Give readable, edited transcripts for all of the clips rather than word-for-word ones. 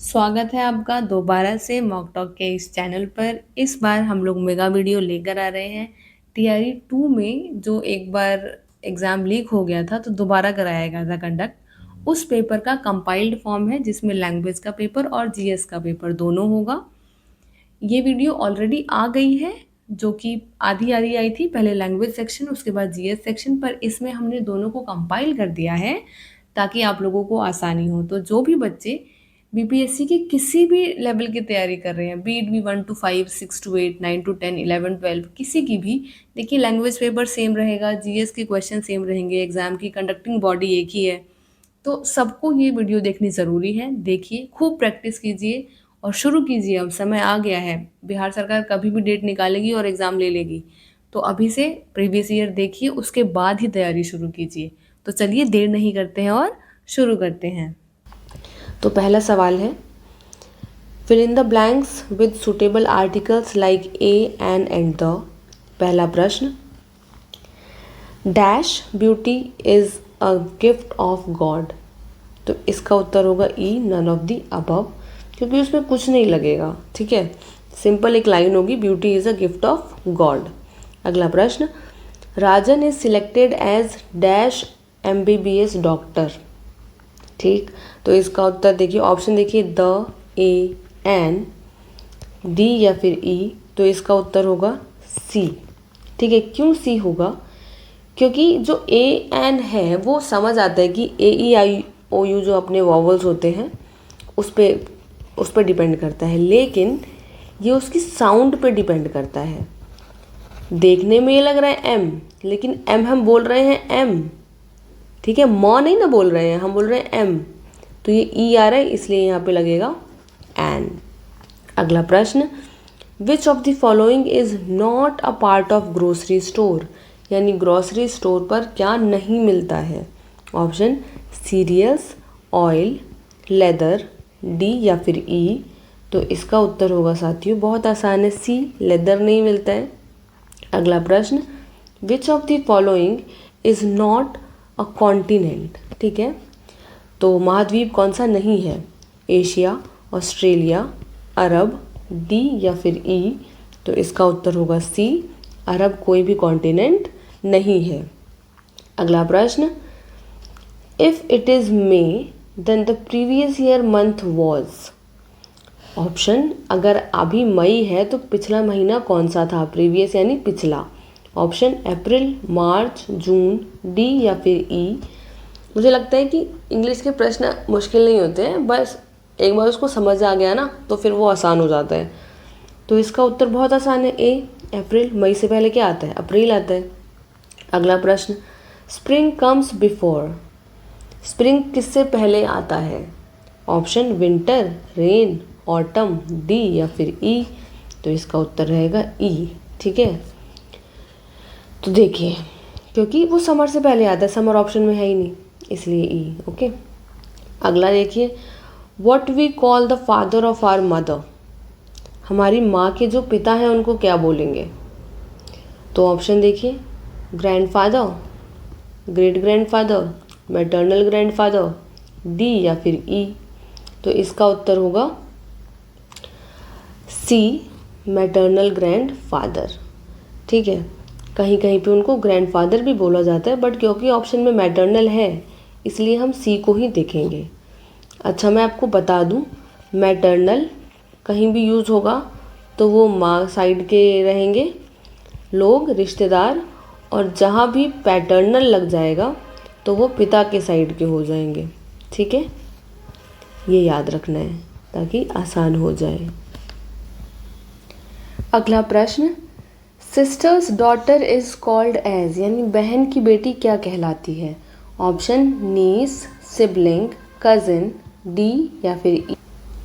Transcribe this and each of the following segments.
स्वागत है आपका दोबारा से मॉक टॉक के इस चैनल पर। इस बार हम लोग मेगा वीडियो लेकर आ रहे हैं। टीआरई 2 में जो एक बार एग्ज़ाम लीक हो गया था तो दोबारा कराया गया था कंडक्ट। उस पेपर का कंपाइल्ड फॉर्म है जिसमें लैंग्वेज का पेपर और जीएस का पेपर दोनों होगा। ये वीडियो ऑलरेडी आ गई है जो कि आधी आधी आई थी, पहले लैंग्वेज सेक्शन उसके बाद जीएस सेक्शन, पर इसमें हमने दोनों को कंपाइल कर दिया है ताकि आप लोगों को आसानी हो। तो जो भी बच्चे बीपीएससी की किसी भी लेवल की तैयारी कर रहे हैं, बीट भी 1 to 5, 6 to 8, 9 to 10, 11, 12, किसी की भी, देखिए लैंग्वेज पेपर सेम रहेगा, जीएस के क्वेश्चन सेम रहेंगे, एग्जाम की कंडक्टिंग बॉडी एक ही है। तो सबको ये वीडियो देखनी ज़रूरी है। देखिए, खूब प्रैक्टिस कीजिए और शुरू कीजिए। अब समय आ गया है, बिहार सरकार कभी भी डेट निकालेगी और एग्ज़ाम ले लेगी। तो अभी से प्रीवियस ईयर देखिए, उसके बाद ही तैयारी शुरू कीजिए। तो चलिए देर नहीं करते हैं और शुरू करते हैं। तो पहला सवाल है, fill in the blanks with suitable articles like a and the. पहला प्रश्न, dash beauty is a gift of God. तो इसका उत्तर होगा E, none of the above, क्योंकि उसमें कुछ नहीं लगेगा। ठीक है, सिंपल एक लाइन होगी, beauty is a gift of God. अगला प्रश्न, Rajan is selected as dash MBBS doctor. ठीक, तो इसका उत्तर देखिए, ऑप्शन देखिए, द, ए, एन, डी या फिर ई। तो इसका उत्तर होगा सी। ठीक है, क्यों सी होगा? क्योंकि जो ए एन है वो समझ आता है कि ए ई आई ओ यू जो अपने वॉवल्स होते हैं उस पे डिपेंड करता है, लेकिन ये उसकी साउंड पे डिपेंड करता है। देखने में ये लग रहा है एम, लेकिन एम हम बोल रहे हैं एम। ठीक है, म नहीं ना बोल रहे हैं, हम बोल रहे हैं एम। तो ये ई आ रहा है, इसलिए यहाँ पे लगेगा एन। अगला प्रश्न, which of the following is not a part of grocery store. यानी ग्रोसरी स्टोर पर क्या नहीं मिलता है? Option, cereals, oil, leather, D या फिर ई। तो इसका उत्तर होगा साथियों, बहुत आसान है, सी, लेदर नहीं मिलता है। अगला प्रश्न, which of the following is not a continent. ठीक है, तो महाद्वीप कौन सा नहीं है? एशिया, ऑस्ट्रेलिया, अरब, डी या फिर ई। तो इसका उत्तर होगा सी, अरब कोई भी कॉन्टिनेंट नहीं है। अगला प्रश्न, if it is May then the previous year month was. Option, अगर अभी मई है तो पिछला महीना कौन सा था? प्रीवियस यानी पिछला। ऑप्शन, अप्रैल, मार्च, जून, डी या फिर ई। मुझे लगता है कि इंग्लिश के प्रश्न मुश्किल नहीं होते हैं, बस एक बार उसको समझ आ गया ना तो फिर वो आसान हो जाता है। तो इसका उत्तर बहुत आसान है, ए, अप्रैल। मई से पहले क्या आता है? अप्रैल आता है। अगला प्रश्न, स्प्रिंग कम्स बिफोर। स्प्रिंग किससे पहले आता है? Option, winter, rain, autumn, D या फिर ई। तो इसका उत्तर रहेगा ई। ठीक है, तो देखिए, क्योंकि वो समर से पहले आता है, समर ऑप्शन में है ही नहीं, इसलिए ई। ओके, अगला देखिए, what we call the father of our mother. हमारी माँ के जो पिता हैं उनको क्या बोलेंगे? तो ऑप्शन देखिए, grandfather, great grandfather, maternal grandfather, D या फिर ई। तो इसका उत्तर होगा सी, मैटरनल ग्रैंडफादर। ठीक है, कहीं कहीं पे उनको ग्रैंडफादर भी बोला जाता है, बट क्योंकि ऑप्शन में मैटरनल है इसलिए हम सी को ही देखेंगे। अच्छा, मैं आपको बता दूं, मैटरनल कहीं भी यूज़ होगा तो वो माँ साइड के रहेंगे लोग, रिश्तेदार, और जहाँ भी पैटर्नल लग जाएगा तो वो पिता के साइड के हो जाएंगे। ठीक है, ये याद रखना है ताकि आसान हो जाए। अगला प्रश्न, sister's daughter is called as. यानी बहन की बेटी क्या कहलाती है? Option, niece, sibling, cousin, D या फिर ई।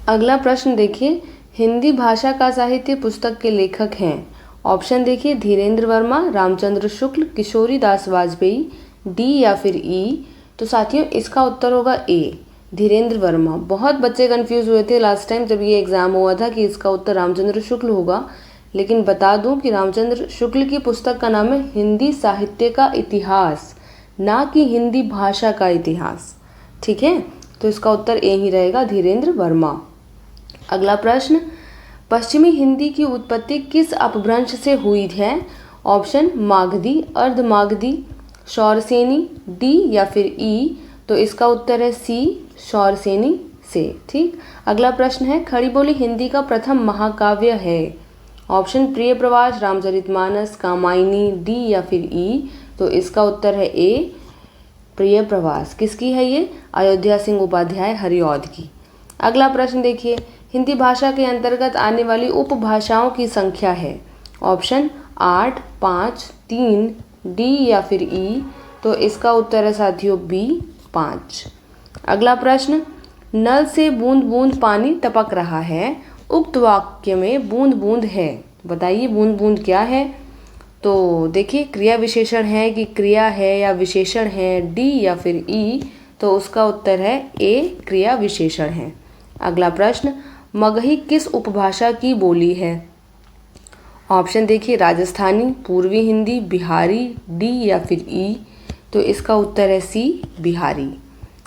अगला प्रश्न देखिए, हिंदी भाषा का साहित्य पुस्तक के लेखक हैं। ऑप्शन देखिए, धीरेन्द्र वर्मा, रामचंद्र शुक्ल, किशोरी दास वाजपेयी, डी या फिर ई। तो साथियों इसका उत्तर होगा ए, धीरेन्द्र वर्मा। बहुत बच्चे कंफ्यूज हुए थे लास्ट टाइम जब ये एग्जाम हुआ था कि इसका उत्तर रामचंद्र शुक्ल होगा, लेकिन बता दूं कि रामचंद्र शुक्ल की पुस्तक का नाम है हिंदी साहित्य का इतिहास, ना कि हिंदी भाषा का इतिहास। ठीक है, तो इसका उत्तर ए ही रहेगा, धीरेन्द्र वर्मा। अगला प्रश्न, पश्चिमी हिंदी की उत्पत्ति किस अपभ्रंश से हुई है? ऑप्शन मागधी, अर्धमागधी, शौरसेनी, डी या फिर ई। तो इसका उत्तर है सी, शौरसेनी से। ठीक। अगला प्रश्न है, खड़ी बोली हिंदी का प्रथम महाकाव्य है? ऑप्शन प्रिय प्रवास, रामचरितमानस, कामायनी, डी या फिर ई। तो इसका उत्तर है ए, प्रिय प्रवास। किसकी है ये? अयोध्या सिंह उपाध्याय हरिऔध की। अगला प्रश्न देखिए, हिंदी भाषा के अंतर्गत आने वाली उपभाषाओं की संख्या है? ऑप्शन 8, 5, 3, डी या फिर ई। तो इसका उत्तर है साथियों बी, 5। अगला प्रश्न, नल से बूंद बूंद पानी टपक रहा है, उक्त वाक्य में बूंद बूंद है, बताइए बूंद बूंद क्या है? तो देखिए, क्रिया विशेषण है कि क्रिया है या विशेषण है, डी या फिर ई। तो उसका उत्तर है ए, क्रिया विशेषण है। अगला प्रश्न, मगही किस उपभाषा की बोली है? ऑप्शन देखिए, राजस्थानी, पूर्वी हिंदी, बिहारी, डी या फिर ई। तो इसका उत्तर है सी, बिहारी।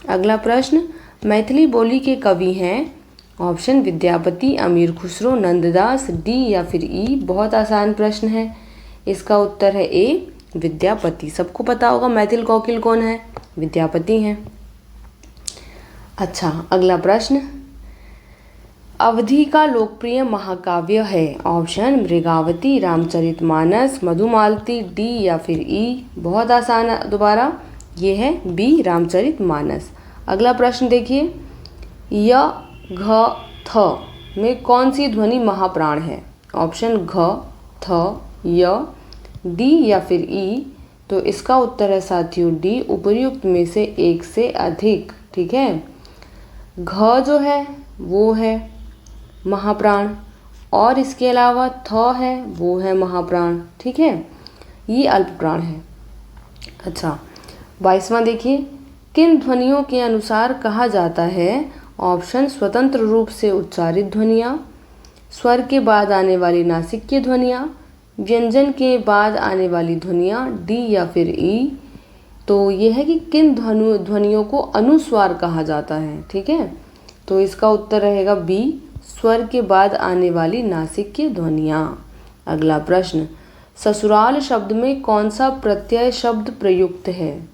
अगला प्रश्न, मैथिली बोली के कवि हैं? ऑप्शन विद्यापति, अमीर खुसरो, नंददास, डी या फिर ई। बहुत आसान प्रश्न है, इसका उत्तर है ए, विद्यापति। सबको पता होगा मैथिल कोकिल कौन है? विद्यापति हैं। अच्छा, अगला प्रश्न, अवधि का लोकप्रिय महाकाव्य है? ऑप्शन मृगावती, रामचरितमानस, मधुमालती, डी या फिर ई। बहुत आसान है, दोबारा ये है बी, रामचरितमानस। अगला प्रश्न देखिए, य, घ, थ में कौन सी ध्वनि महाप्राण है? ऑप्शन घ, थ, य, डी या फिर ई। तो इसका उत्तर है साथियों डी, उपर्युक्त में से एक से अधिक। ठीक है, घ जो है वो है महाप्राण, और इसके अलावा थ है वो है महाप्राण। ठीक है, ये अल्पप्राण है। अच्छा, 22वां देखिए, किन ध्वनियों के अनुसार कहा जाता है? ऑप्शन स्वतंत्र रूप से उच्चारित ध्वनियाँ, स्वर के बाद आने वाली नासिक्य ध्वनियाँ, व्यंजन के बाद आने वाली ध्वनियाँ, डी या फिर ई। तो ये है कि किन ध्वनियों को अनुस्वार कहा जाता है। ठीक है, तो इसका उत्तर रहेगा बी, स्वर के बाद आने वाली नासिक्य ध्वनियाँ। अगला प्रश्न, ससुराल शब्द में कौन सा प्रत्यय शब्द प्रयुक्त है?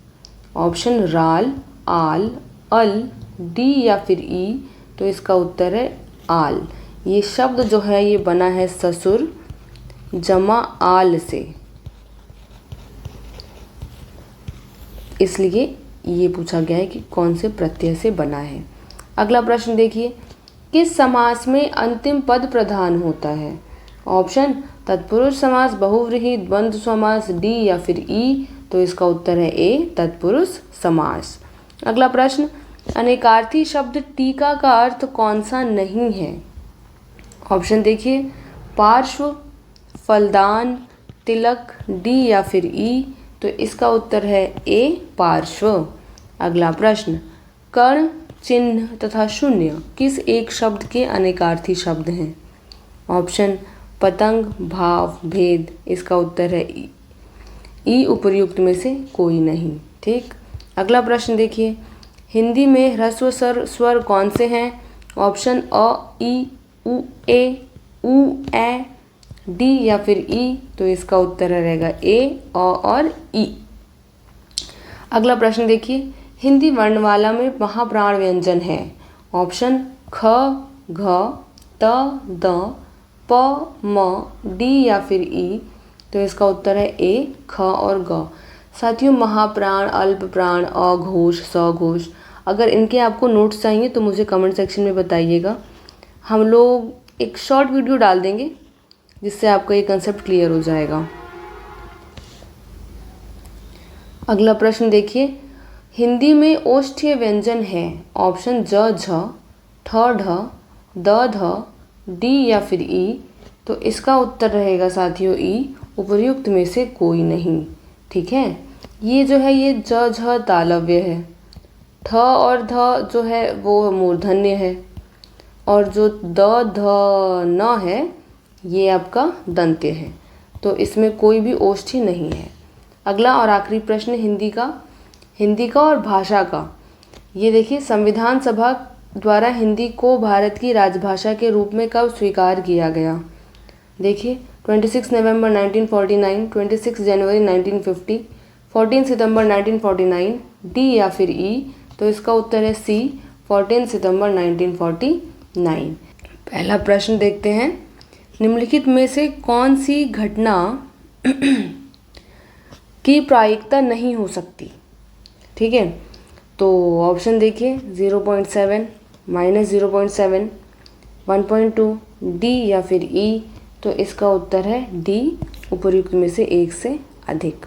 ऑप्शन राल, आल, अल, डी या फिर ई। तो इसका उत्तर है आल। ये शब्द जो है ये बना है ससुर जमा आल से, इसलिए ये पूछा गया है कि कौन से प्रत्यय से बना है। अगला प्रश्न देखिए, किस समास में अंतिम पद प्रधान होता है? ऑप्शन तत्पुरुष समास, बहुव्रीहि, द्वंद्व समास, डी या फिर ई। तो इसका उत्तर है ए, तत्पुरुष समास। अगला प्रश्न, अनेकार्थी शब्द टीका का अर्थ कौन सा नहीं है? ऑप्शन देखिए, पार्श्व, फलदान, तिलक, डी या फिर ई। तो इसका उत्तर है ए, पार्श्व। अगला प्रश्न, कर्ण, चिन्ह तथा शून्य किस एक शब्द के अनेकार्थी शब्द हैं? ऑप्शन पतंग, भाव, भेद। इसका उत्तर है ई, उपर्युक्त में से कोई नहीं। ठीक। अगला प्रश्न देखिए, हिंदी में ह्रस्व स्वर कौन से हैं? ऑप्शन अ, ई, उ, ए, उ, ए, डी या फिर ई। तो इसका उत्तर रहेगा ए, अ और ई। अगला प्रश्न देखिए, हिंदी वर्णमाला में महाप्राण व्यंजन है? ऑप्शन ख, घ, त, द, प, म, डी या फिर ई। तो इसका उत्तर है ए, ख और ग। साथियों, महाप्राण, अल्प प्राण, अघोष, सघोष, अगर इनके आपको नोट्स चाहिए तो मुझे कमेंट सेक्शन में बताइएगा। हम लोग एक शॉर्ट वीडियो डाल देंगे जिससे आपका ये कंसेप्ट क्लियर हो जाएगा। अगला प्रश्न देखिए, हिंदी में ओष्ठ्य व्यंजन है? ऑप्शन ज, झ, ठ, ढ, द, ध, डी या फिर ई। तो इसका उत्तर रहेगा साथियों ई, उपर्युक्त में से कोई नहीं। ठीक है, ये जो है ये ज, झ तालव्य है, ठ और ध जो है वो मूर्धन्य है, और जो द, ध, न है ये आपका दंत्य है। तो इसमें कोई भी ओष्ठी नहीं है। अगला और आखिरी प्रश्न हिंदी का और भाषा का। ये देखिए, संविधान सभा द्वारा हिंदी को भारत की राजभाषा के रूप में कब स्वीकार किया गया? देखिए 26 नवंबर 1949, 26 जनवरी 1950, 14 सितंबर 1949, डी या फिर ई। तो इसका उत्तर है सी, 14 सितंबर 1949। पहला प्रश्न देखते हैं, निम्नलिखित में से कौन सी घटना की प्रायिकता नहीं हो सकती? ठीक है, तो ऑप्शन देखिए 0.7, -0.7, 1.2, डी या फिर ई। तो इसका उत्तर है डी, उपयुक्त में से एक से अधिक।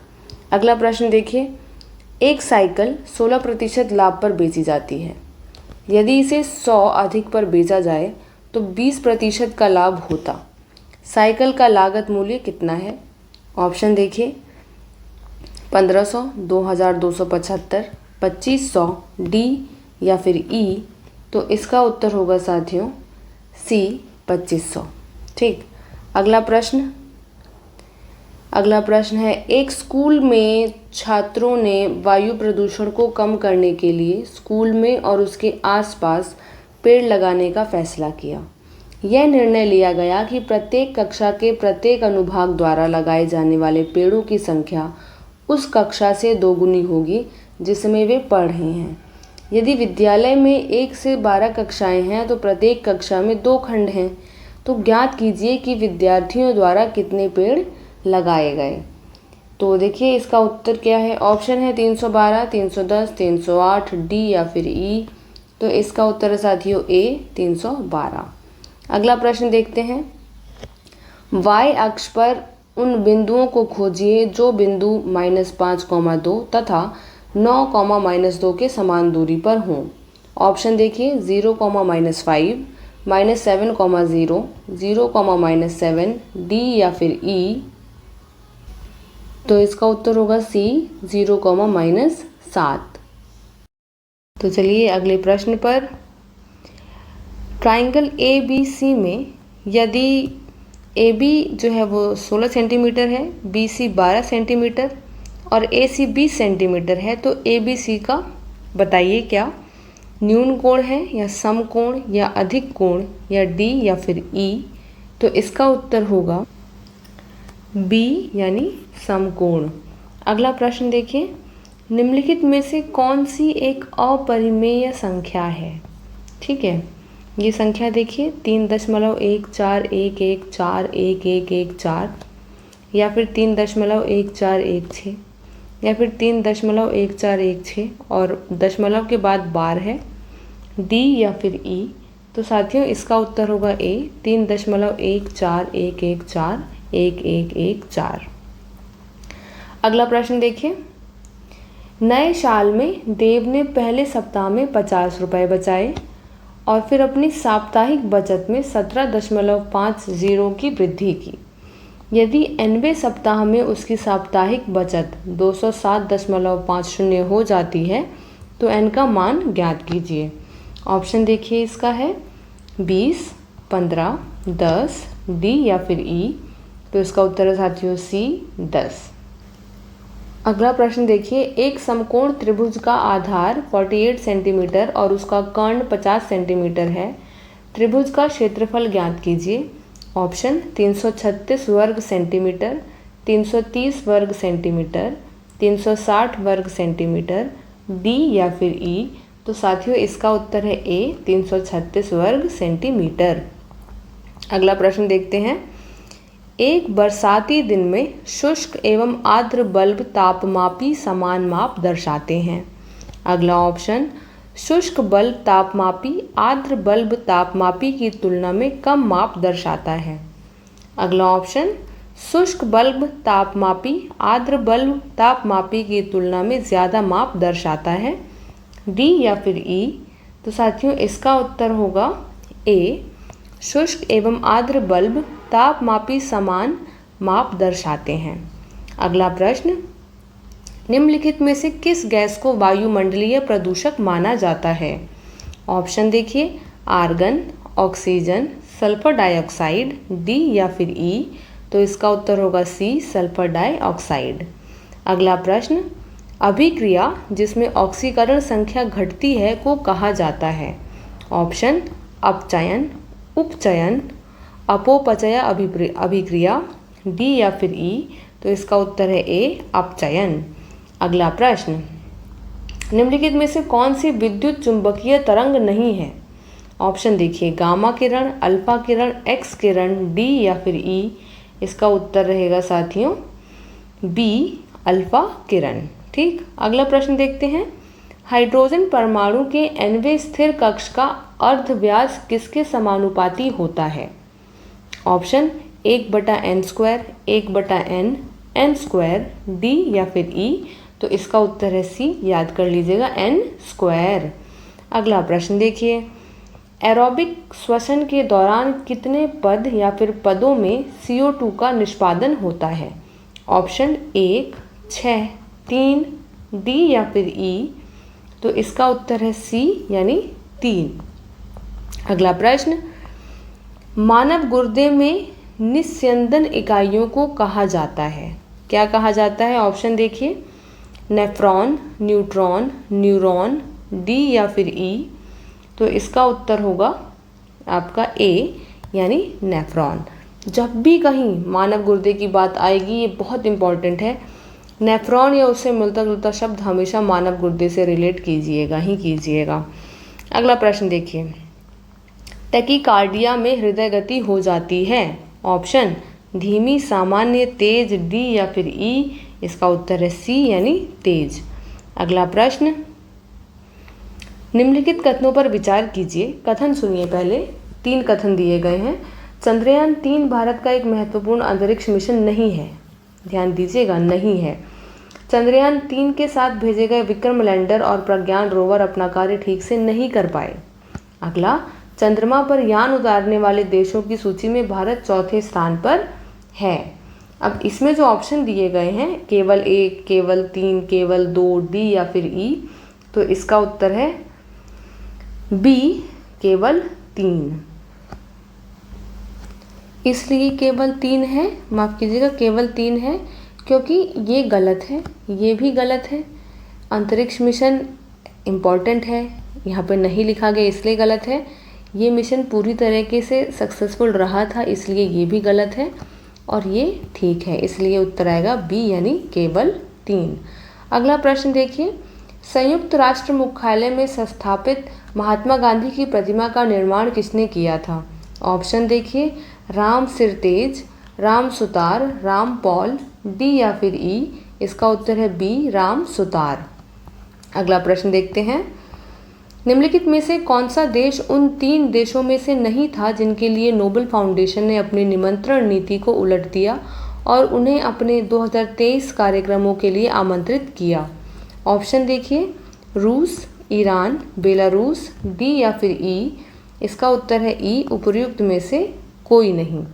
अगला प्रश्न देखिए, एक साइकिल 16% लाभ पर बेची जाती है। यदि इसे 100 अधिक पर बेचा जाए तो 20% का लाभ होता। साइकिल का लागत मूल्य कितना है? ऑप्शन देखिए 1500, 2275, 2500, डी या फिर ई। तो इसका उत्तर होगा साथियों सी, 2500। ठीक, अगला प्रश्न है, एक स्कूल में छात्रों ने वायु प्रदूषण को कम करने के लिए स्कूल में और उसके आसपास पेड़ लगाने का फैसला किया। यह निर्णय लिया गया कि प्रत्येक कक्षा के प्रत्येक अनुभाग द्वारा लगाए जाने वाले पेड़ों की संख्या उस कक्षा से दोगुनी होगी जिसमें वे पढ़ रहे हैं। यदि विद्यालय में 1 से 12 कक्षाएं हैं तो प्रत्येक कक्षा में 2 खंड हैं। तो ज्ञात कीजिए कि विद्यार्थियों द्वारा कितने पेड़ लगाए गए। तो देखिए इसका उत्तर क्या है? ऑप्शन है 312, 310, 308, डी या फिर ई। तो इसका उत्तर है साथियों ए, 312। अगला प्रश्न देखते हैं, y अक्ष पर उन बिंदुओं को खोजिए जो बिंदु -5,2 तथा 9,-2 के समान दूरी पर हों। ऑप्शन देखिए 0, -5, -7,0, 0, -7, डी या फिर ई। तो इसका उत्तर होगा सी, 0, -7। तो चलिए अगले प्रश्न पर, ट्राइंगल ए बी सी में यदि ए बी जो है वो 16 सेंटीमीटर है, बी सी 12 सेंटीमीटर और ए सी 20 सेंटीमीटर है, तो ए बी सी का बताइए क्या न्यून कोण है या सम कोण या अधिक कोण या डी या फिर ई। तो इसका उत्तर होगा बी यानी समकोण। अगला प्रश्न देखिए, निम्नलिखित में से कौन सी एक अपरिमेय संख्या है? ठीक है, ये संख्या देखिए 3.14114114 या फिर 3.1416 या फिर 3.1416 और दशमलव के बाद बार है, डी या फिर ई। तो साथियों इसका उत्तर होगा ए, 3.14114114। अगला प्रश्न देखिए, नए साल में देव ने पहले सप्ताह में 50 रुपये बचाए और फिर अपनी साप्ताहिक बचत में 17.50 की वृद्धि की। यदि 90वें सप्ताह में उसकी साप्ताहिक बचत 207.50 हो जाती है तो n का मान ज्ञात कीजिए। ऑप्शन देखिए इसका है 20, 15, 10, डी या फिर ई। तो इसका उत्तर है साथियों सी, 10। अगला प्रश्न देखिए, एक समकोण त्रिभुज का आधार 48 सेंटीमीटर और उसका कर्ण 50 सेंटीमीटर है। त्रिभुज का क्षेत्रफल ज्ञात कीजिए। ऑप्शन 336 वर्ग सेंटीमीटर, 330 वर्ग सेंटीमीटर, 360 वर्ग सेंटीमीटर, डी या फिर ई। तो साथियों इसका उत्तर है ए, 336 वर्ग सेंटीमीटर। अगला प्रश्न देखते हैं, एक बरसाती दिन में शुष्क एवं आर्द्र बल्ब तापमापी समान माप दर्शाते हैं। अगला ऑप्शन, शुष्क बल्ब तापमापी आर्द्र बल्ब तापमापी की तुलना में कम माप दर्शाता है। अगला ऑप्शन, शुष्क बल्ब तापमापी आर्द्र बल्ब तापमापी की तुलना में ज़्यादा माप दर्शाता है, डी या फिर ई। तो साथियों इसका उत्तर होगा ए, शुष्क एवं आर्द्र बल्ब तापमापी समान माप दर्शाते हैं। अगला प्रश्न, निम्नलिखित में से किस गैस को वायुमंडलीय प्रदूषक माना जाता है? ऑप्शन देखिए argon, oxygen, sulphur dioxide, D या फिर ई। तो इसका उत्तर होगा सी, सल्फर डाइऑक्साइड। अगला प्रश्न, अभिक्रिया जिसमें ऑक्सीकरण संख्या घटती है को कहा जाता है। ऑप्शन अपचयन, उपचयन, अपोपचय अभिक्रिया, डी या फिर ई। तो इसका उत्तर है ए अपचयन। अगला प्रश्न, निम्नलिखित में से कौन सी विद्युत चुंबकीय तरंग नहीं है? ऑप्शन देखिए, गामा किरण, अल्फा किरण, एक्स किरण, डी या फिर ई। इसका उत्तर रहेगा साथियों बी अल्फा किरण। ठीक, अगला प्रश्न देखते हैं। हाइड्रोजन परमाणु के nवें स्थिर कक्ष का अर्धव्यास किसके समानुपाती होता है? Option 1/n², 1/n, n², D या फिर ई। तो इसका उत्तर है सी, याद कर लीजिएगा n²। अगला प्रश्न देखिए, एरोबिक श्वसन के दौरान कितने पद या फिर पदों में CO2 का निष्पादन होता है? ऑप्शन 1, 6, 3, डी या फिर ई। तो इसका उत्तर है सी यानी 3। अगला प्रश्न, मानव गुर्दे में निस्यंदन इकाइयों को कहा जाता है? क्या कहा जाता है? ऑप्शन देखिए, नेफ्रॉन, न्यूट्रॉन, न्यूरॉन, डी या फिर ई। तो इसका उत्तर होगा आपका ए यानी नेफ्रॉन। जब भी कहीं मानव गुर्दे की बात आएगी, ये बहुत इंपॉर्टेंट है, नेफ्रॉन या उससे मिलता जुलता शब्द हमेशा मानव गुर्दे से रिलेट कीजिएगा ही कीजिएगा। अगला प्रश्न देखिए, टैकीकार्डिया में हृदय गति हो जाती है? ऑप्शन धीमी, सामान्य, तेज, डी या फिर ई। इसका उत्तर है सी यानी तेज। अगला प्रश्न, निम्नलिखित कथनों पर विचार कीजिए। कथन सुनिए पहले, 3 कथन दिए गए हैं। चंद्रयान 3 भारत का एक महत्वपूर्ण अंतरिक्ष मिशन नहीं है। ध्यान दीजिएगा, नहीं है। चंद्रयान 3 के साथ भेजे गए विक्रम लैंडर और प्रज्ञान रोवर अपना कार्य ठीक से नहीं कर पाए। अगला, चंद्रमा पर यान उतारने वाले देशों की सूची में भारत 4थे स्थान पर है। अब इसमें जो ऑप्शन दिए गए हैं, केवल 1, केवल 3, केवल 2, डी या फिर ई। तो इसका उत्तर है बी केवल 3। इसलिए केवल 3 है, माफ़ कीजिएगा, केवल 3 है क्योंकि ये गलत है, ये भी गलत है। अंतरिक्ष मिशन इम्पॉर्टेंट है, यहाँ पे नहीं लिखा गया इसलिए गलत है। ये मिशन पूरी तरीके से सक्सेसफुल रहा था, इसलिए ये भी गलत है और ये ठीक है, इसलिए उत्तर आएगा बी यानी केवल 3। अगला प्रश्न देखिए, संयुक्त राष्ट्र मुख्यालय में स्थापित महात्मा गांधी की प्रतिमा का निर्माण किसने किया था? ऑप्शन देखिए, राम सिरतेज, राम सुतार, राम पॉल, डी या फिर ई। इसका उत्तर है बी राम सुतार। अगला प्रश्न देखते हैं, निम्नलिखित में से कौन सा देश उन 3 देशों में से नहीं था जिनके लिए नोबेल फाउंडेशन ने अपनी निमंत्रण नीति को उलट दिया और उन्हें अपने 2023 कार्यक्रमों के लिए आमंत्रित किया? ऑप्शन देखिए, रूस, ईरान, बेलारूस, डी या फिर ई। इसका उत्तर है ई, उपर्युक्त में से कोई नहीं।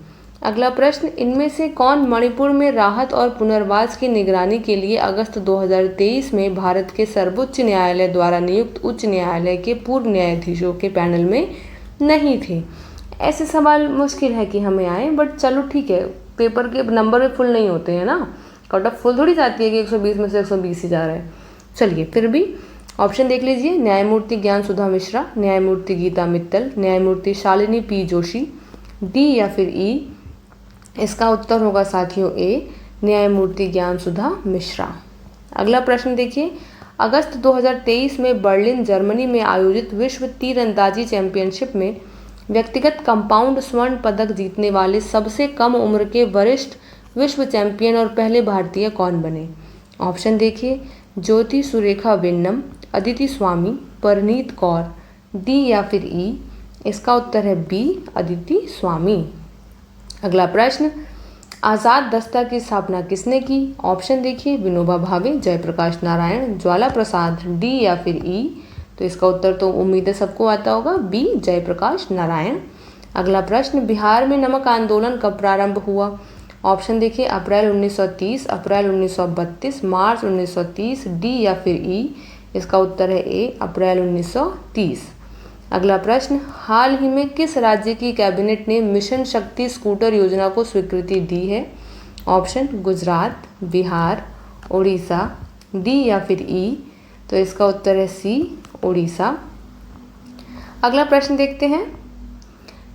अगला प्रश्न, इनमें से कौन मणिपुर में राहत और पुनर्वास की निगरानी के लिए अगस्त 2023 में भारत के सर्वोच्च न्यायालय द्वारा नियुक्त उच्च न्यायालय के पूर्व न्यायाधीशों के पैनल में नहीं थे? ऐसे सवाल मुश्किल है कि हमें आए, बट चलो ठीक है, पेपर के नंबर भी फुल नहीं होते हैं ना, कट ऑफ फुल थोड़ी जाती है कि 120 में से 120 ही जा रहा है। चलिए फिर भी ऑप्शन देख लीजिए, न्यायमूर्ति ज्ञान सुधा मिश्रा, न्यायमूर्ति गीता मित्तल, न्यायमूर्ति शालिनी पी जोशी, डी या फिर ई। इसका उत्तर होगा साथियों ए, न्यायमूर्ति ज्ञान सुधा मिश्रा। अगला प्रश्न देखिए, अगस्त 2023 में बर्लिन जर्मनी में आयोजित विश्व तीरंदाजी चैंपियनशिप में व्यक्तिगत कंपाउंड स्वर्ण पदक जीतने वाले सबसे कम उम्र के वरिष्ठ विश्व चैंपियन और पहले भारतीय कौन बने? ऑप्शन देखिए, ज्योति सुरेखा वेन्नम, अदिति स्वामी, परनीत कौर, डी या फिर ई। इसका उत्तर है बी, अदिति स्वामी। अगला प्रश्न, आज़ाद दस्ता की स्थापना किसने की? ऑप्शन देखिए, विनोबा भावे, जयप्रकाश नारायण, ज्वाला प्रसाद, डी या फिर ई। तो इसका उत्तर तो उम्मीद है सबको आता होगा, बी जयप्रकाश नारायण। अगला प्रश्न, बिहार में नमक आंदोलन कब प्रारंभ हुआ? ऑप्शन देखिए, अप्रैल 1930, अप्रैल 1932, मार्च 1930, डी या फिर ई। इसका उत्तर है ए, अप्रैल 1930। अगला प्रश्न, हाल ही में किस राज्य की कैबिनेट ने मिशन शक्ति स्कूटर योजना को स्वीकृति दी है? ऑप्शन गुजरात, बिहार, उड़ीसा, डी या फिर ई। तो इसका उत्तर है सी, उड़ीसा। अगला प्रश्न देखते हैं।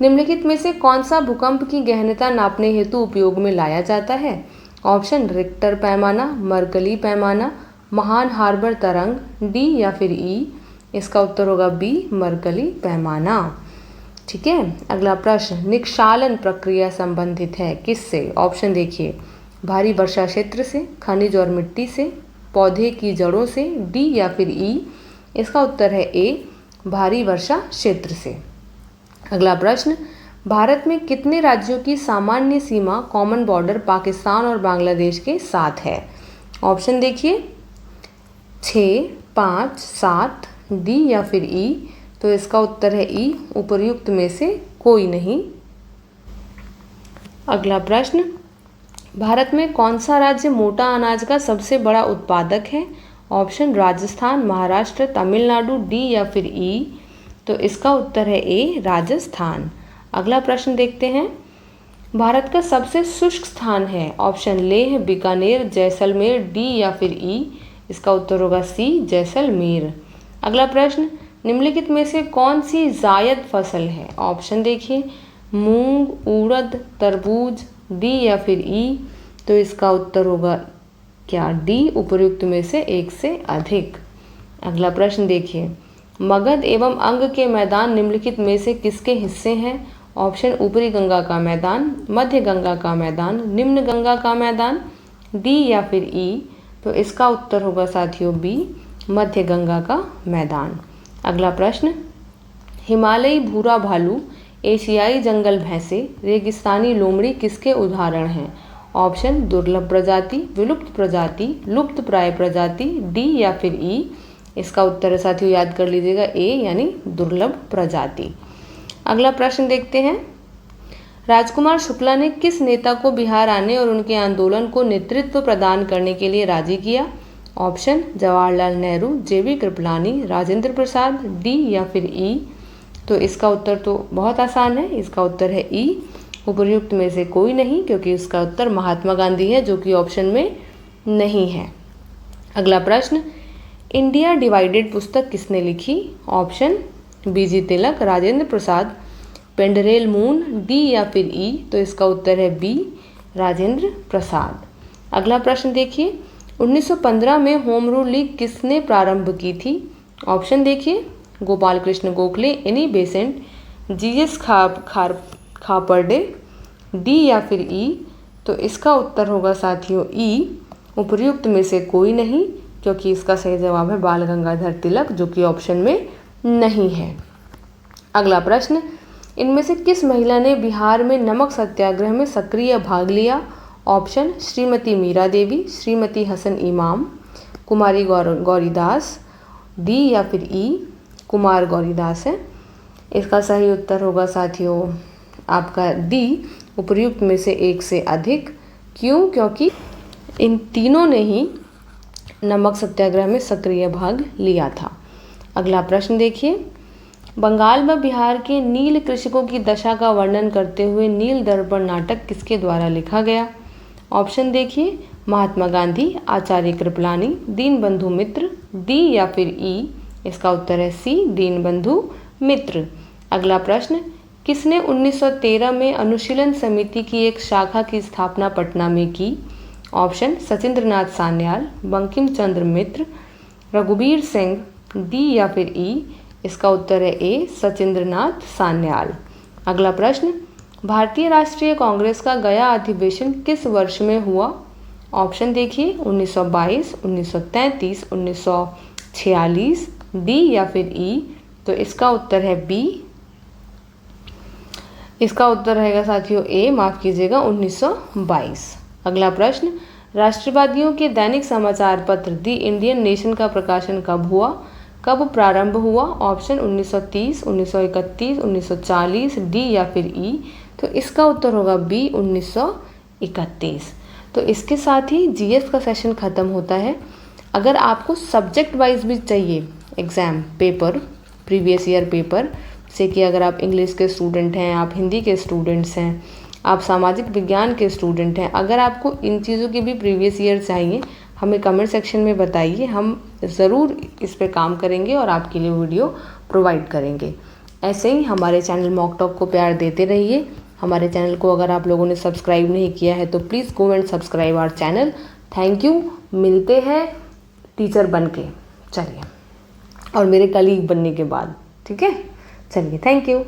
निम्नलिखित में से कौन सा भूकंप की गहनता नापने हेतु उपयोग में लाया जाता है? ऑप्शन रिक्टर पैमाना, मर्कली पैमाना, महान हार्बर तरंग, डी या फिर ई। इसका उत्तर होगा बी, मर्कली पैमाना। ठीक है। अगला प्रश्न, निक्षालन प्रक्रिया संबंधित है किससे? ऑप्शन देखिए, भारी वर्षा क्षेत्र से, खनिज और मिट्टी से, पौधे की जड़ों से, डी या फिर ई। इसका उत्तर है ए, भारी वर्षा क्षेत्र से। अगला प्रश्न, भारत में कितने राज्यों की सामान्य सीमा कॉमन बॉर्डर पाकिस्तान और बांग्लादेश के साथ है? ऑप्शन देखिए, 6, 5, 7, डी या फिर ई। तो इसका उत्तर है ई, उपर्युक्त में से कोई नहीं। अगला प्रश्न, भारत में कौन सा राज्य मोटा अनाज का सबसे बड़ा उत्पादक है? ऑप्शन राजस्थान, महाराष्ट्र, तमिलनाडु, डी या फिर ई। तो इसका उत्तर है ए, राजस्थान। अगला प्रश्न देखते हैं। भारत का सबसे शुष्क स्थान है? ऑप्शन लेह, बीकानेर, जैसलमेर, डी या फिर ई। इसका उत्तर होगा सी, जैसलमेर। अगला प्रश्न, निम्नलिखित में से कौन सी जायद फसल है? ऑप्शन देखिए, मूंग, उड़द, तरबूज, डी या फिर ई। तो इसका उत्तर होगा क्या? डी, उपर्युक्त में से एक से अधिक। अगला प्रश्न देखिए, मगध एवं अंग के मैदान निम्नलिखित में से किसके हिस्से हैं? ऑप्शन ऊपरी गंगा का मैदान, मध्य गंगा का मैदान, निम्न गंगा का मैदान, डी या फिर ई। तो इसका उत्तर होगा साथियों बी, मध्य गंगा का मैदान। अगला प्रश्न, हिमालयी भूरा भालू, एशियाई जंगल भैंसे, रेगिस्तानी लोमड़ी किसके उदाहरण हैं? ऑप्शन दुर्लभ प्रजाति, विलुप्त प्रजाति, लुप्त प्राय प्रजाति, डी या फिर ई। इसका उत्तर साथियों याद कर लीजिएगा ए, यानी दुर्लभ प्रजाति। अगला प्रश्न देखते हैं। राजकुमार शुक्ला ने किस नेता को बिहार आने और उनके आंदोलन को नेतृत्व प्रदान करने के लिए राजी किया? ऑप्शन जवाहरलाल नेहरू, जेबी कृपलानी, राजेंद्र प्रसाद, डी या फिर ई। तो इसका उत्तर तो बहुत आसान है, इसका उत्तर है ई, उपर्युक्त में से कोई नहीं, क्योंकि इसका उत्तर महात्मा गांधी है, जो कि ऑप्शन में नहीं है। अगला प्रश्न, इंडिया डिवाइडेड पुस्तक किसने लिखी? ऑप्शन बीजी तिलक, राजेंद्र प्रसाद, पेंडरेल मून, डी या फिर ई। तो इसका उत्तर है बी, राजेंद्र प्रसाद। अगला प्रश्न देखिए, 1915 में होम रूल लीग किसने प्रारंभ की थी? ऑप्शन देखिए, Gopal Krishna Gokhale, Annie Besant, GS Khaparde, D या फिर ई। तो इसका उत्तर होगा साथियों ई, उपर्युक्त में से कोई नहीं, क्योंकि इसका सही जवाब है बाल गंगाधर तिलक, जो कि ऑप्शन में नहीं है। अगला प्रश्न, इनमें से किस महिला ने बिहार में नमक सत्याग्रह में सक्रिय भाग लिया? ऑप्शन श्रीमती मीरा देवी, श्रीमती हसन इमाम, कुमारी गौरीदास, डी या फिर ई। कुमार गौरीदास है। इसका सही उत्तर होगा साथियों आपका डी, उपर्युक्त में से एक से अधिक। क्यों? क्योंकि इन तीनों ने ही नमक सत्याग्रह में सक्रिय भाग लिया था। अगला प्रश्न देखिए, बंगाल व बिहार के नील कृषकों की दशा का वर्णन करते हुए नील दर्पण नाटक किसके द्वारा लिखा गया? ऑप्शन देखिए, महात्मा गांधी, आचार्य कृपलानी, दीनबंधु मित्र, डी या फिर ई। इसका उत्तर है सी, दीनबंधु मित्र। अगला प्रश्न, किसने 1913 में अनुशीलन समिति की एक शाखा की स्थापना पटना में की? ऑप्शन सचिंद्रनाथ सान्याल, बंकिम चंद्र मित्र, रघुबीर सिंह, डी या फिर ई। इसका उत्तर है ए, सचिंद्रनाथ सान्याल। अगला प्रश्न, भारतीय राष्ट्रीय कांग्रेस का गया अधिवेशन किस वर्ष में हुआ? ऑप्शन देखिए, 1922, 1933, 1946, डी या फिर ई। तो इसका उत्तर है बी, इसका उत्तर रहेगा साथियों ए, माफ कीजिएगा, 1922। अगला प्रश्न, राष्ट्रवादियों के दैनिक समाचार पत्र दी इंडियन नेशन का प्रकाशन कब हुआ? कब प्रारंभ हुआ? ऑप्शन 1930, 1931, 1940, डी या फिर ई। तो इसका उत्तर होगा बी, 1931। तो इसके साथ ही जीएस का सेशन ख़त्म होता है। अगर आपको सब्जेक्ट वाइज भी चाहिए exam paper, previous year paper से कि अगर आप इंग्लिश के स्टूडेंट हैं, आप हिंदी के स्टूडेंट्स हैं, आप सामाजिक विज्ञान के स्टूडेंट हैं, अगर आपको इन चीज़ों की भी प्रीवियस ईयर चाहिए, हमें कमेंट सेक्शन में बताइए, हम ज़रूर इस पे काम करेंगे और आपके लिए वीडियो प्रोवाइड करेंगे। ऐसे ही हमारे चैनल मॉक टॉक को प्यार देते रहिए। हमारे चैनल को अगर आप लोगों ने सब्सक्राइब नहीं किया है तो please go and subscribe our channel. Thank you. मिलते हैं टीचर बन के, चलिए, और मेरे कलीग बनने के बाद, ठीक है, चलिए, थैंक यू।